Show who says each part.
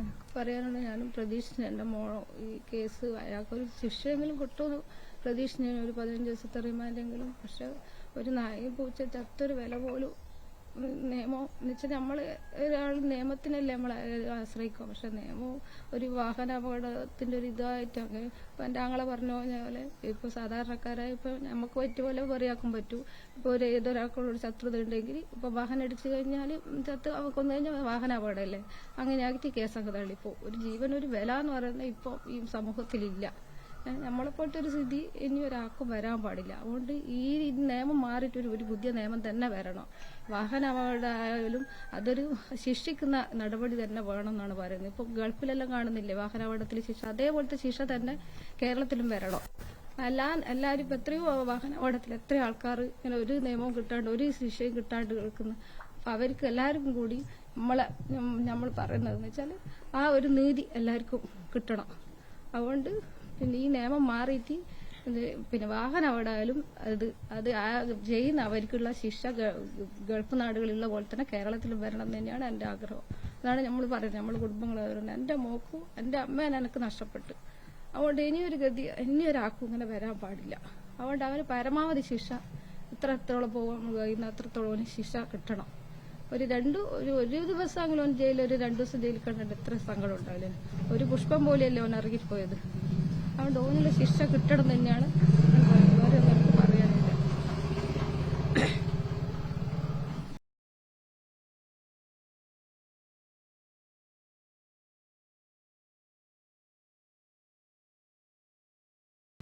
Speaker 1: എനിക്ക് പറയാനുള്ള ഞാനും പ്രതീക്ഷിച്ചു എൻ്റെ മോളോ ഈ കേസ് അയാൾക്കൊരു ശിക്ഷയെങ്കിലും കിട്ടുമെന്ന് പ്രതീക്ഷിച്ചു. ഒരു 15 ദിവസത്തെ റിമാൻഡെങ്കിലും. പക്ഷെ ഒരു നായയും പൂച്ച ചത്തൊരു വില പോലും നിയമം എന്ന് വെച്ചാൽ നമ്മൾ ഒരാൾ നിയമത്തിനല്ലേ നമ്മൾ ആശ്രയിക്കുക. പക്ഷെ നിയമവും ഒരു വാഹന അപകടത്തിൻ്റെ ഒരു ഇതായിട്ടൊക്കെ ഇപ്പം എൻ്റെ ആങ്ങളെ പറഞ്ഞ പോലെ ഇപ്പോൾ സാധാരണക്കാരായ ഇപ്പോൾ നമുക്ക് പറ്റിയ പോലെ പറയാക്കാൻ പറ്റൂ. ഇപ്പോൾ ഏതൊരാൾക്കുള്ളൊരു ശത്രുത ഉണ്ടെങ്കിൽ ഇപ്പോൾ വാഹനം ഇടിച്ചു കഴിഞ്ഞാൽ ചത്ത് അവക്കൊന്നു കഴിഞ്ഞാൽ വാഹന അപകടമല്ലേ, അങ്ങനെയാക്കി കേസൊക്കെ തള്ളിപ്പോവും. ഒരു ജീവൻ ഒരു വില എന്ന് പറയുന്നത് ഇപ്പോൾ ഈ സമൂഹത്തിലില്ല. നമ്മളെപ്പോലത്തെ സ്ഥിതി ഇനി ഒരാൾക്കും വരാൻ പാടില്ല. അതുകൊണ്ട് ഈ നിയമം മാറിയിട്ട് ഒരു പുതിയ നിയമം തന്നെ വരണം. വാഹന അപകടമായാലും അതൊരു ശിക്ഷിക്കുന്ന നടപടി തന്നെ വേണം എന്നാണ് പറയുന്നത്. ഇപ്പോൾ ഗൾഫിലെല്ലാം കാണുന്നില്ലേ വാഹനാപകടത്തിൽ ശിക്ഷ, അതേപോലത്തെ ശിക്ഷ തന്നെ കേരളത്തിലും വരണം. എല്ലാവരും ഇപ്പം എത്രയോ വാഹനാപകടത്തിൽ എത്രയോ ആൾക്കാർ ഇങ്ങനെ ഒരു നിയമവും കിട്ടാണ്ട് ഒരു ശിക്ഷയും കിട്ടാണ്ട് കേൾക്കുന്നു. അപ്പം അവർക്ക് എല്ലാവർക്കും കൂടി നമ്മൾ പറയുന്നതെന്ന് വെച്ചാൽ ആ ഒരു നീതി എല്ലാവർക്കും കിട്ടണം. അതുകൊണ്ട് പിന്നെ ഈ നിയമം മാറിയിട്ട് പിന്നെ വാഹനം അപകടമായാലും അത് ചെയ്യുന്ന അവർക്കുള്ള ശിക്ഷ ഗൾഫ് നാടുകളിലുള്ള പോലെ തന്നെ കേരളത്തിലും വരണം എന്ന് തന്നെയാണ് എൻ്റെ ആഗ്രഹം. അതാണ് നമ്മൾ പറയുന്നത്. നമ്മൾ കുടുംബങ്ങൾ പറയുന്നത് എൻ്റെ മോക്കും എൻ്റെ അമ്മേനെ എനിക്ക് നഷ്ടപ്പെട്ടു. അതുകൊണ്ട് ഇനിയൊരാൾക്കും ഇങ്ങനെ വരാൻ പാടില്ല. അതുകൊണ്ട് അവന് പരമാവധി ശിക്ഷ എത്രത്തോളം പോകാൻ കഴിയുന്ന അത്രത്തോളം ശിക്ഷ കിട്ടണം. ഒരു ദിവസമെങ്കിലും അവൻ ജയിലിൽ 2 ദിവസം ജയിലിൽ കണ്ടിട്ട് എത്ര സങ്കടം ഉണ്ടാവില്ലേ. ഒരു പുഷ്പം പോലെയല്ലേ അവൻ ഇറങ്ങിപ്പോയത്. അതുകൊണ്ട് ഓനുള്ള ശിക്ഷ കിട്ടണം തന്നെയാണ്